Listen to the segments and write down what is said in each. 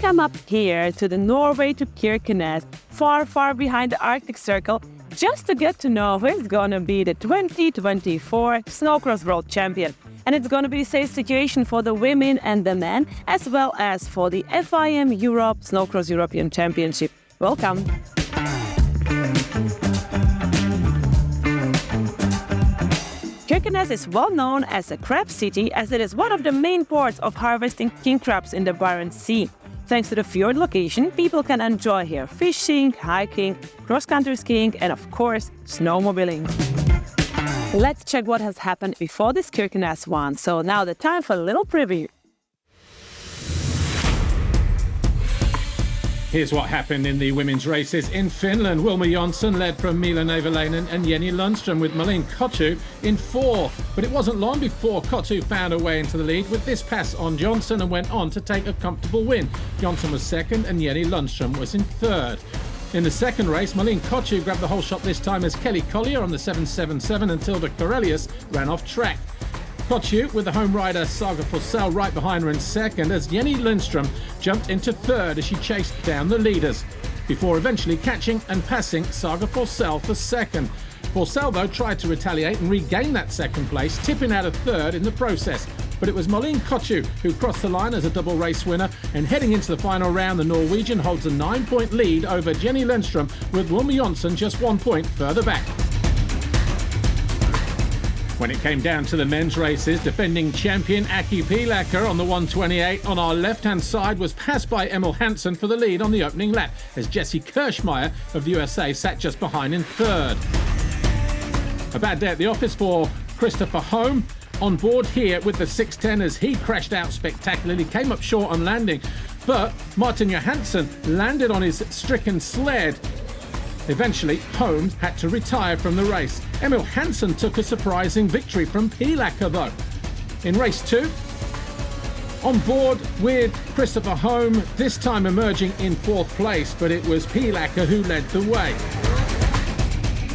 come up here to the Norway to Kirkenes, far, far behind the Arctic Circle, just to get to know who is going to be the 2024 Snowcross World Champion. And it's going to be the same situation for the women and the men, as well as for the FIM Europe Snowcross European Championship. Welcome. Kirkenes is well known as a crab city, as it is one of the main ports of harvesting king crabs in the Barents Sea. Thanks to the fjord location, people can enjoy here fishing, hiking, cross-country skiing and of course, snowmobiling. Let's check what has happened before this Kirkenes one. So now the time for a little preview. Here's what happened in the women's races in Finland. Wilma Jonsson led from Mila Nevalainen and Jenny Lundström, with Malin Kottu in fourth. But it wasn't long before Kottu found her way into the lead with this pass on Jonsson and went on to take a comfortable win. Jonsson was second and Jenny Lundström was in third. In the second race, Malin Kottu grabbed the whole shot this time as Kelly Collier on the 777 and Tilda Corellius ran off track. Kottu with the home rider Saga Forsell right behind her in second, as Jenny Lundström jumped into third as she chased down the leaders, before eventually catching and passing Saga Forsell for second. Forsell, though, tried to retaliate and regain that second place, tipping out of third in the process. But it was Malin Kottu who crossed the line as a double race winner, and heading into the final round, the Norwegian holds a 9-point lead over Jenny Lundström, with Wilma Jonsson just 1 point further back. When it came down to the men's races, defending champion Aki Pihlacker on the 128 on our left-hand side was passed by Emil Hansen for the lead on the opening lap, as Jesse Kirschmeyer of the USA sat just behind in third. A bad day at the office for Christopher Holm. On board here with the 610 as he crashed out spectacularly, came up short on landing, but Martin Johansson landed on his stricken sled. Eventually, Holmes had to retire from the race. Emil Hansen took a surprising victory from Pihlacker, though. In race 2, on board with Christopher Holm, this time emerging in fourth place, but it was Pihlacker who led the way.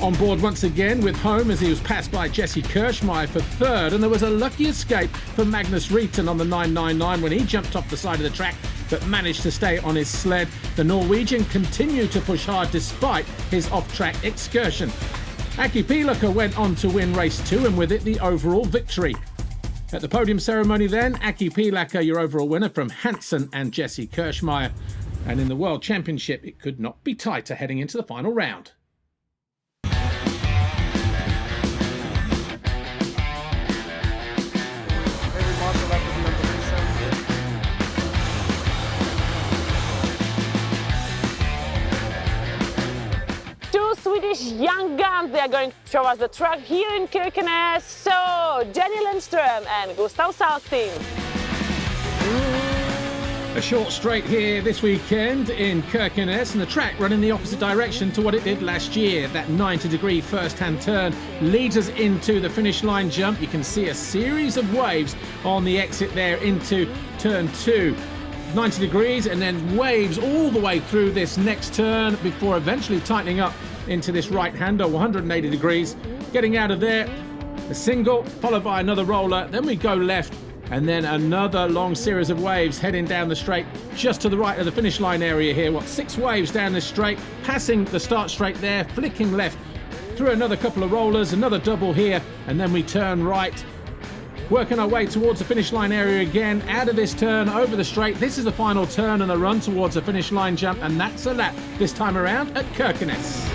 On board once again with Holm as he was passed by Jesse Kirschmeyer for third, and there was a lucky escape for Magnus Rieten on the 999 when he jumped off the side of the track but managed to stay on his sled. The Norwegian continued to push hard despite his off-track excursion. Aki Pihlacker went on to win race 2 and with it the overall victory. At the podium ceremony then, Aki Pihlacker, your overall winner from Hansen and Jesse Kirschmeyer. And in the World Championship, it could not be tighter heading into the final round. Swedish young guns, they are going to show us the track here in Kirkenes. So, Jenny Lundström and Gustav Salstin. A short straight here this weekend in Kirkenes, and the track running the opposite direction to what it did last year. That 90-degree first-hand turn leads us into the finish line jump. You can see a series of waves on the exit there into turn 2. 90 degrees and then waves all the way through this next turn before eventually tightening up into this right-hander, 180 degrees. Getting out of there, a single followed by another roller, then we go left and then another long series of waves heading down the straight just to the right of the finish line area here. 6 waves down this straight, passing the start straight there, flicking left through another couple of rollers, another double here, and then we turn right, working our way towards the finish line area again, out of this turn, over the straight. This is the final turn and a run towards the finish line jump, and that's a lap this time around at Kirkenes.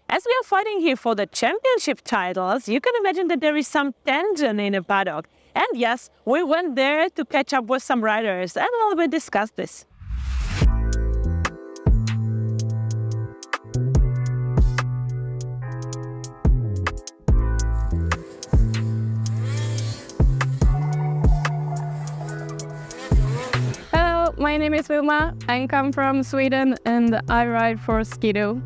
As we are fighting here for the championship titles, you can imagine that there is some tension in the paddock. And yes, we went there to catch up with some riders and a little bit discuss this. Hello, my name is Wilma. I come from Sweden and I ride for Skido.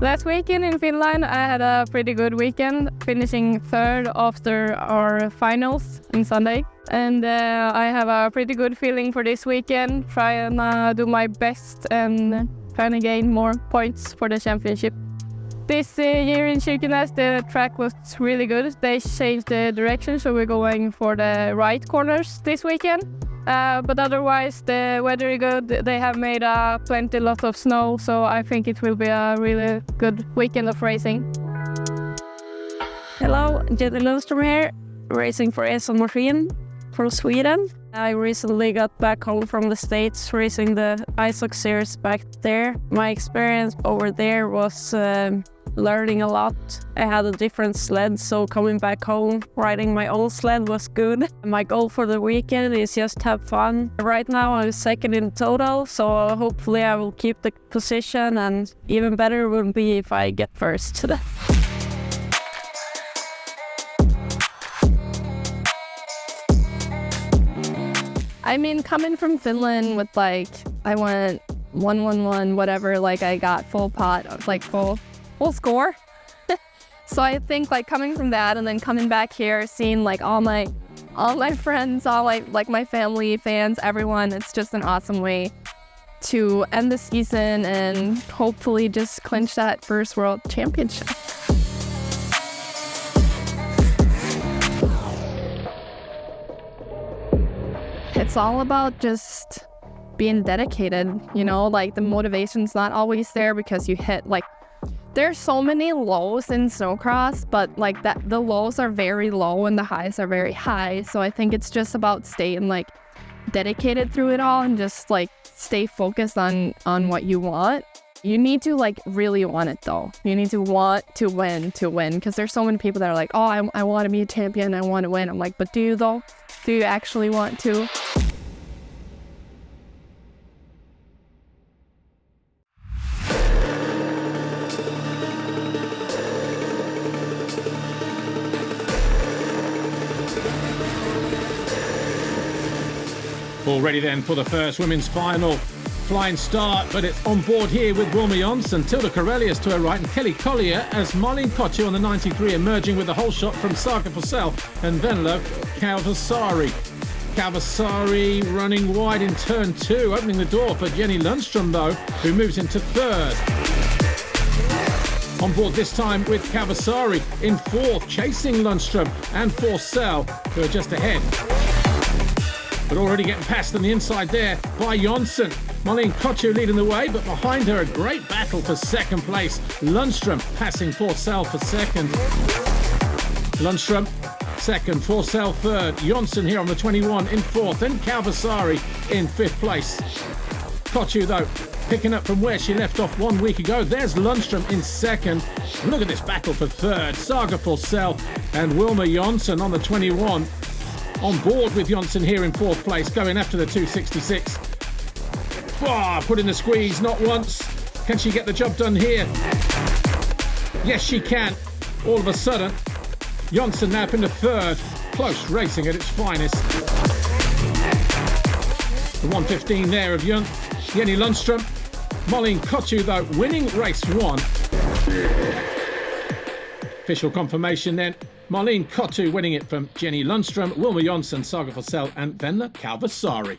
Last weekend in Finland, I had a pretty good weekend, finishing third after our finals on Sunday. And I have a pretty good feeling for this weekend, try and do my best and trying to gain more points for the championship. This year in Kirkenes, the track was really good. They changed the direction, so we're going for the right corners this weekend. But otherwise, the weather is good. They have made plenty lot of snow, so I think it will be a really good weekend of racing. Hello, Jenny Lundström here, racing for SNX from Sweden. I recently got back home from the States, racing the ISOC series back there. My experience over there was learning a lot. I had a different sled, so coming back home, riding my own sled was good. My goal for the weekend is just have fun. Right now I'm second in total, so hopefully I will keep the position, and even better would be if I get first. I mean, coming from Finland with like, I went 1-1-1, whatever, like I got full pot, like full score. So I think like coming from that and then coming back here, seeing like all my friends, all like my family, fans, everyone, it's just an awesome way to end the season and hopefully just clinch that first world championship. It's all about just being dedicated, you know, like the motivation's not always there because you hit like, there's so many lows in Snowcross, but like that the lows are very low and the highs are very high. So I think it's just about staying like dedicated through it all and just like stay focused on what you want. You need to like really want it though. You need to want to win because there's so many people that are like, oh, I want to be a champion, I want to win. I'm like, but do you though? Do you actually want to? All ready then for the first women's final. Flying start, but it's on board here with Wilma Jonsson, Tilda Kirkenes to her right, and Kelly Collier as Marlene Kotu on the 93, emerging with the whole shot from Saga Forsell and Venlo Calvasari. Calvasari running wide in turn 2, opening the door for Jenny Lundström though, who moves into third. On board this time with Calvasari in fourth, chasing Lundström and Forsell, who are just ahead. But already getting past on the inside there by Jonsson. Marlene Kotu leading the way, but behind her a great battle for second place. Lundström passing Forsell for second. Lundström second, Forsell third. Jonsson here on the 21 in fourth, and Calvasari in fifth place. Kotu though picking up from where she left off 1 week ago. There's Lundström in second. Look at this battle for third. Saga Forsell and Wilma Jonsson on the 21. On board with Jonsson here in fourth place, going after the 266. Put in the squeeze, not once. Can she get the job done here? Yes, she can. All of a sudden, Jonsson now up into third. Close racing at its finest. The 1:15 there of Jenny Lundström. Marlene Kotu, though, winning race 1. Official confirmation then. Marlene Kotu winning it from Jenny Lundström, Wilma Jonsson, Saga Forsell and Venla Calvasari.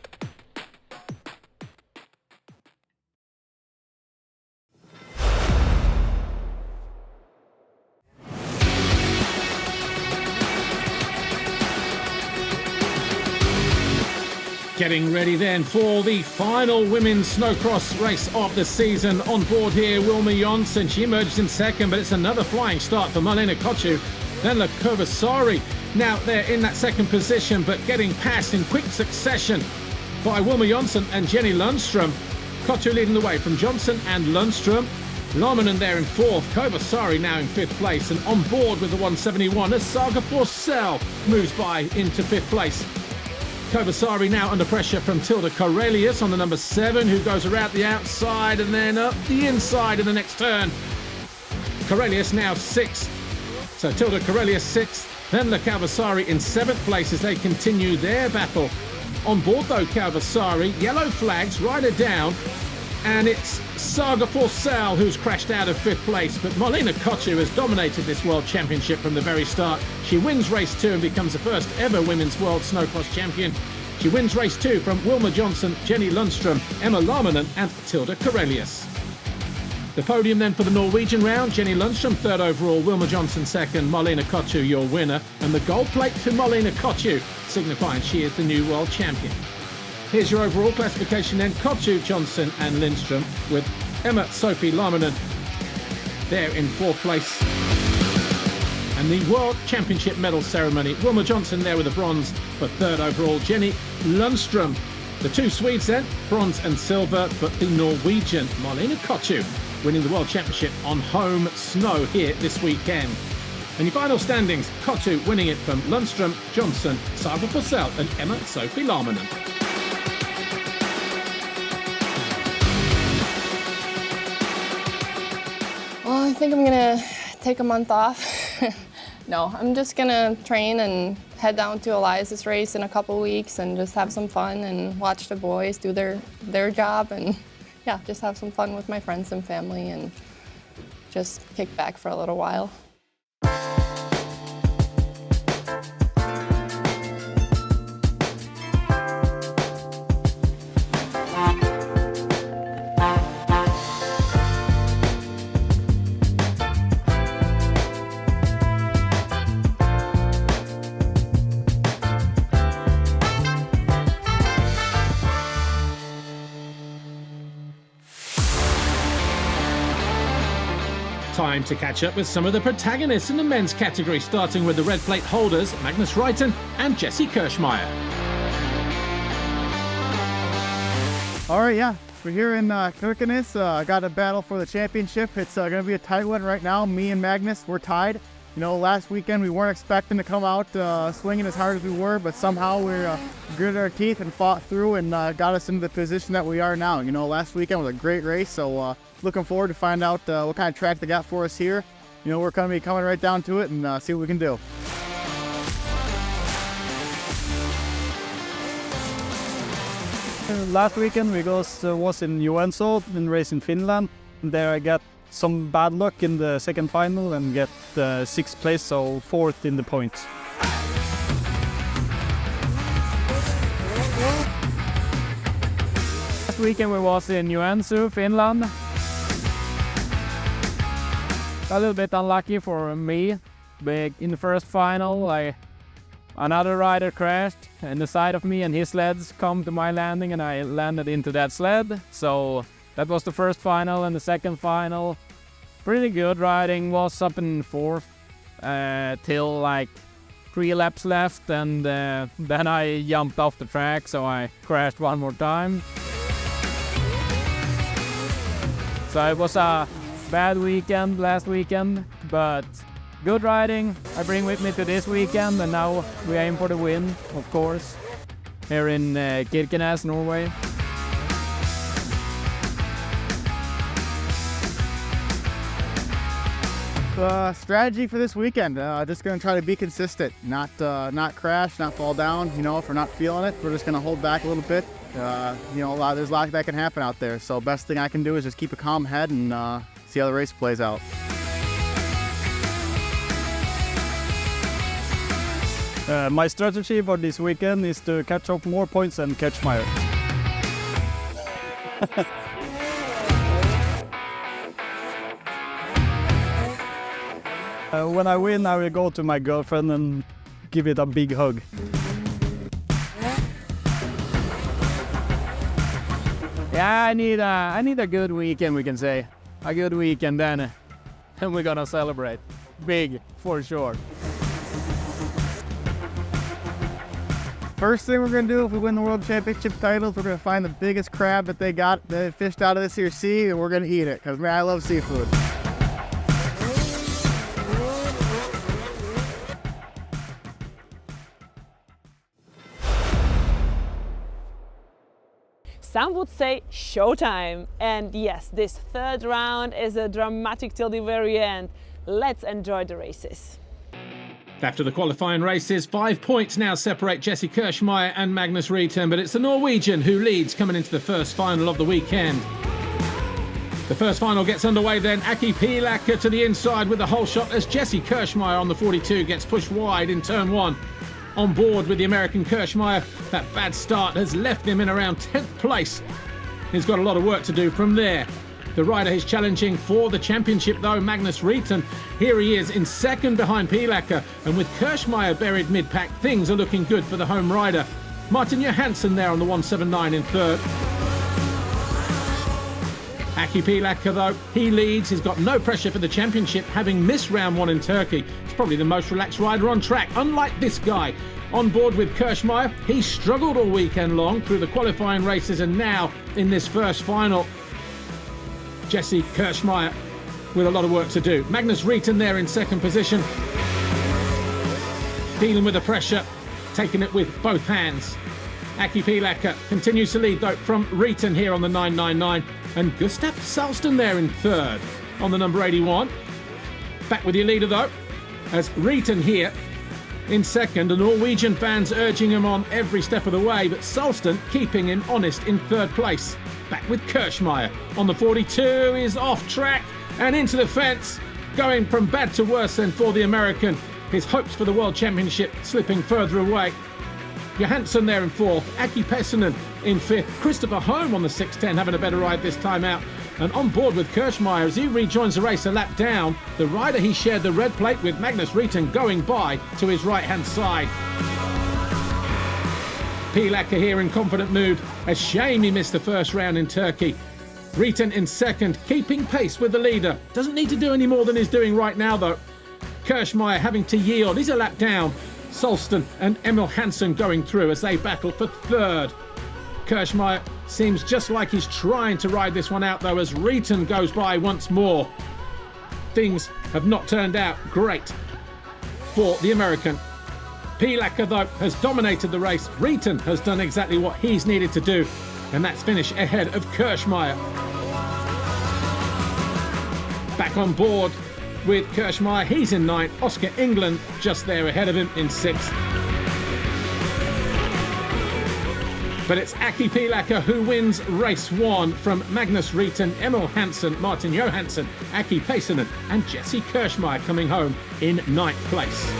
Getting ready then for the final women's snowcross race of the season. On board here, Wilma Jonsson. She emerged in second, but it's another flying start for Marlene Kotu. Then Calvasari now they're in that second position, but getting past in quick succession by Wilma Jonsson and Jenny Lundström. Kotu leading the way from Jonsson and Lundström. Larmanen there in fourth, Calvasari now in fifth place, and on board with the 171 as Saga Forsell moves by into fifth place. Calvasari now under pressure from Tilda Kirkenes on the number 7, who goes around the outside and then up the inside in the next turn. Kirkenes now 6th. So Tilda Kirkenes 6th, then Calvasari in 7th place as they continue their battle. On board though Calvasari, yellow flags, rider down, And it's Saga Forsell who's crashed out of 5th place, but Marlena Kotu has dominated this World Championship from the very start. She wins race 2 and becomes the first ever Women's World Snowcross champion. She wins race 2 from Wilma Johnson, Jenny Lundström, Emma Lamminen and Tilda Karelius. The podium then for the Norwegian round: Jenny Lundström 3rd overall, Wilma Johnson 2nd, Marlena Kotu your winner, and the gold plate to Marlena Kotu, signifying she is the new world champion. Here's your overall classification then: Kotu, Johnson and Lindström, with Emma Sophie Lamminen there in 4th place. And the World Championship medal ceremony: Wilma Johnson there with a bronze for 3rd overall, Jenny Lundström. The 2 Swedes then, bronze and silver, but the Norwegian Marlena Kotu winning the World Championship on home snow here this weekend. And your final standings: Kotu winning it from Lundström, Johnson, Saga Forsell and Emma Sophie Lamminen. Well, I think I'm gonna take a month off. No, I'm just gonna train and head down to Elias's race in a couple weeks and just have some fun and watch the boys do their job, and yeah, just have some fun with my friends and family and just kick back for a little while. Time to catch up with some of the protagonists in the men's category, starting with the red plate holders, Magnus Reiten and Jesse Kirschmeyer. All right, yeah, we're here in Kirkenes. Got a battle for the championship. It's going to be a tight one right now. Me and Magnus, we're tied. You know, last weekend we weren't expecting to come out swinging as hard as we were, but somehow we gritted our teeth and fought through and got us into the position that we are now. You know, last weekend was a great race, so looking forward to find out what kind of track they got for us here. You know, we're going to be coming right down to it and see what we can do. Last weekend we was in Joensuu in race in Finland. There I got some bad luck in the second final and get 6th place, so 4th in the points. Last weekend we was in Joensuu, Finland. A little bit unlucky for me. But in the first final, another rider crashed in the side of me and his sleds come to my landing and I landed into that sled. So that was the first final. And the second final, pretty good riding, was up in 4th till like 3 laps left, and then I jumped off the track, so I crashed one more time. So it was a bad weekend last weekend, but good riding I bring with me to this weekend, and now we aim for the win, of course, here in Kirkenes, Norway. Strategy for this weekend, just going to try to be consistent, not crash, not fall down. You know, if we're not feeling it, we're just going to hold back a little bit. You know, there's a lot that can happen out there, so best thing I can do is just keep a calm head and see how the race plays out. My strategy for this weekend is to catch up more points than Kirchmeier. When I win, I will go to my girlfriend and give it a big hug. Yeah, I need a good weekend, we can say. A good weekend, then we're gonna celebrate. Big, for sure. First thing we're going to do if we win the World Championship titles, we're going to find the biggest crab that they got, that fished out of this here sea, and we're going to eat it, because man, I love seafood. Some would say showtime. And yes, this third round is a dramatic till the very end. Let's enjoy the races. After the qualifying races, 5 points now separate Jesse Kirschmeyer and Magnus Reiten, but it's the Norwegian who leads coming into the first final of the weekend. The first final gets underway then. Aki Pihlacker to the inside with the whole shot as Jesse Kirschmeyer on the 42 gets pushed wide in turn 1. On board with the American Kirschmeyer. That bad start has left him in around 10th place. He's got a lot of work to do from there. The rider he's challenging for the championship though, Magnus Rieten. Here he is in second behind Pihlacker, and with Kirschmeyer buried mid-pack, things are looking good for the home rider. Martin Johansson there on the 179 in third. Aki Pihlacker though, he leads. He's got no pressure for the championship, having missed round 1 in Turkey. He's probably the most relaxed rider on track, unlike this guy. On board with Kirschmeyer, he struggled all weekend long through the qualifying races, and now in this first final, Jesse Kirschmeyer with a lot of work to do. Magnus Rieten there in second position, dealing with the pressure, taking it with both hands. Aki Pihlacker continues to lead though from Rieten here on the 999, and Gustav Salston there in third on the number 81. Back with your leader though, as Rieten here in second. The Norwegian fans urging him on every step of the way, but Salston keeping him honest in third place. Back with Kirschmeyer on the 42 is off track and into the fence, going from bad to worse then for the American. His hopes for the World Championship slipping further away. Johansson there in fourth, Aki Pessinen in fifth, Christopher Holm on the 610 having a better ride this time out. And on board with Kirschmeyer as he rejoins the race a lap down, the rider he shared the red plate with, Magnus Rieten, going by to his right-hand side. Pihlacker here in confident mood. A shame he missed the first round in Turkey. Rieten in second, keeping pace with the leader. Doesn't need to do any more than he's doing right now though. Kirschmeyer having to yield. He's a lap down. Salston and Emil Hansen going through as they battle for third. Kirschmeyer seems just like he's trying to ride this one out though as Rieten goes by once more. Things have not turned out great for the American. Pihlacker though has dominated the race. Rieten has done exactly what he's needed to do, and that's finish ahead of Kirschmeyer. Back on board with Kirschmeyer, he's in ninth. Oscar England just there ahead of him in sixth. But it's Aki Pihlacker who wins race 1 from Magnus Rieten, Emil Hansen, Martin Johansson, Aki Pessinen and Jesse Kirschmeyer coming home in 9th place.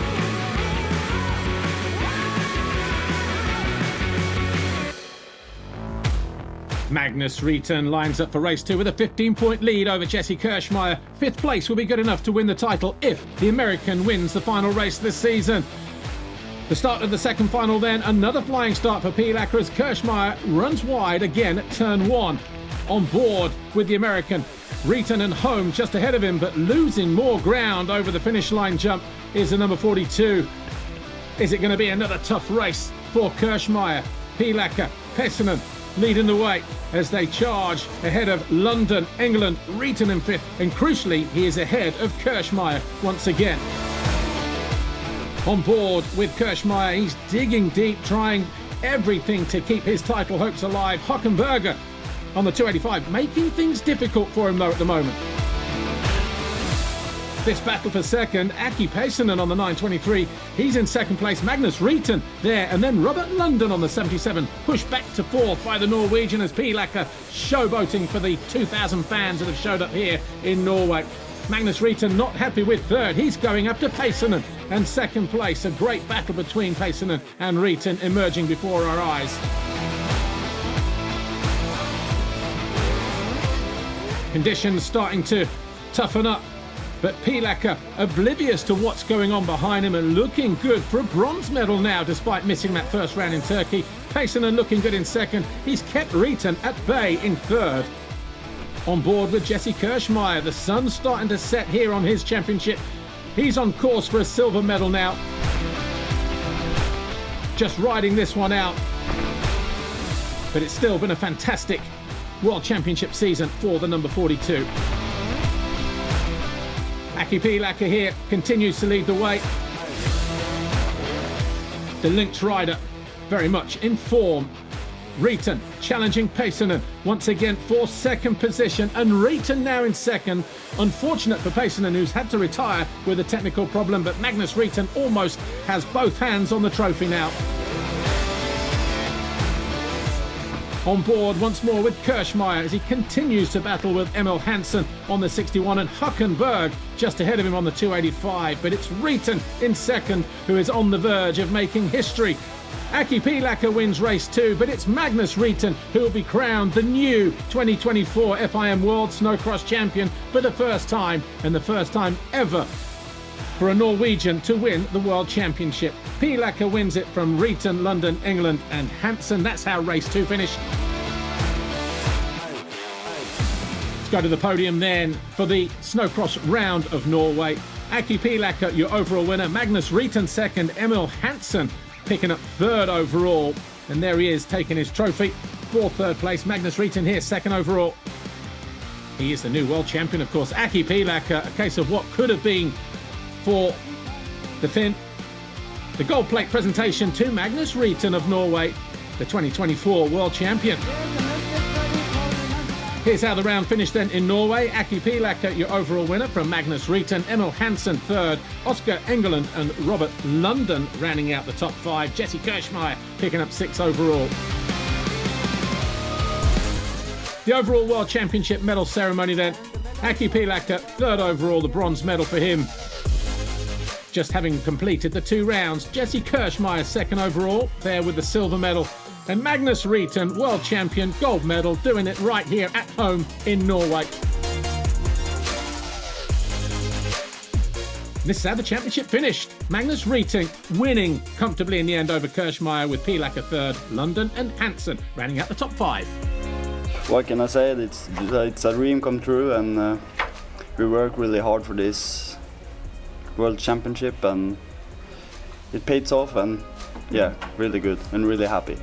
Magnus Rieten lines up for race 2 with a 15-point lead over Jesse Kirschmeyer. 5th place will be good enough to win the title if the American wins the final race this season. The start of the second final then, another flying start for Pihlacker as Kirschmeyer runs wide again at turn 1. On board with the American, Rieten and Holm just ahead of him, but losing more ground over the finish line jump is the number 42. Is it going to be another tough race for Kirschmeyer? Pihlacker, Pessinen leading the way as they charge ahead of London, England, Rieten in 5th, and crucially he is ahead of Kirschmeyer once again. On board with Kirschmeyer, he's digging deep, trying everything to keep his title hopes alive. Hockenberger on the 285, making things difficult for him though at the moment. This battle for second, Aki Pessinen on the 923, he's in second place. Magnus Rieten there, and then Robert London on the 77, pushed back to 4th by the Norwegian as Pihlacker showboating for the 2,000 fans that have showed up here in Norway. Magnus Rieten not happy with 3rd, he's going up to Pessinen, and 2nd place. A great battle between Pessinen and Rieten emerging before our eyes. Conditions starting to toughen up, but Pihlacker oblivious to what's going on behind him and looking good for a bronze medal now despite missing that first round in Turkey. Pessinen looking good in 2nd. He's kept Rieten at bay in 3rd. On board with Jesse Kirschmeyer. The sun's starting to set here on his championship. He's on course for a silver medal now. Just riding this one out. But it's still been a fantastic World Championship season for the number 42. Aki Pihlacker here continues to lead the way. The Lynx rider very much in form. Rieten challenging Pessinen once again for 2nd position, and Rieten now in 2nd. Unfortunate for Pessinen, who's had to retire with a technical problem, but Magnus Rieten almost has both hands on the trophy now. On board once more with Kirchmeier as he continues to battle with Emil Hansen on the 61 and Huckenberg just ahead of him on the 285. But it's Rieten in second who is on the verge of making history. Aki Pilacker wins race 2, but it's Magnus Rieten who will be crowned the new 2024 FIM World Snowcross champion for the first time, and the first time ever for a Norwegian to win the World Championship. Pilacker wins it from Rieten, London, England, and Hansen. That's how race 2 finished. Let's go to the podium then for the Snowcross round of Norway. Aki Pilacker, your overall winner. Magnus Rieten second. Emil Hansen picking up third overall. And there he is taking his trophy for third place. Magnus Rieten here second overall. He is the new world champion, of course. Aki Pilacker, a case of what could have been for the FIM. The gold plate presentation to Magnus Rieten of Norway, the 2024 world champion. Here's how the round finished then in Norway. Aki Pilacker, your overall winner, from Magnus Rieten. Emil Hansen third. Oscar Engeland and Robert London rounding out the top 5. Jesse Kirchmeier picking up 6 overall. The overall World Championship medal ceremony then. Aki Pilacker, third overall, the bronze medal for him, just having completed the 2 rounds. Jesse Kirchmeier, second overall, there with the silver medal. And Magnus Rieten, world champion, gold medal, doing it right here at home in Norway. This is how the championship finished. Magnus Rieten winning comfortably in the end over Kirchmeier, with Pilacker third, London and Hansen rounding out the top 5. What can I say? It's a dream come true, and we work really hard for this World Championship, and it pays off, and yeah, really good and really happy.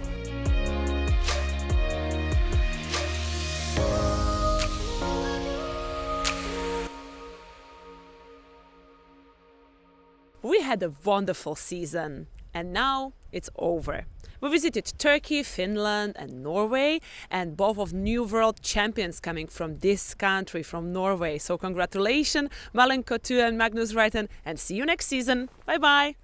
We had a wonderful season, and now it's over. We visited Turkey, Finland and Norway, and both of new world champions coming from this country, from Norway. So congratulations, Malin Coutu and Magnus Rieten, and see you next season. Bye bye.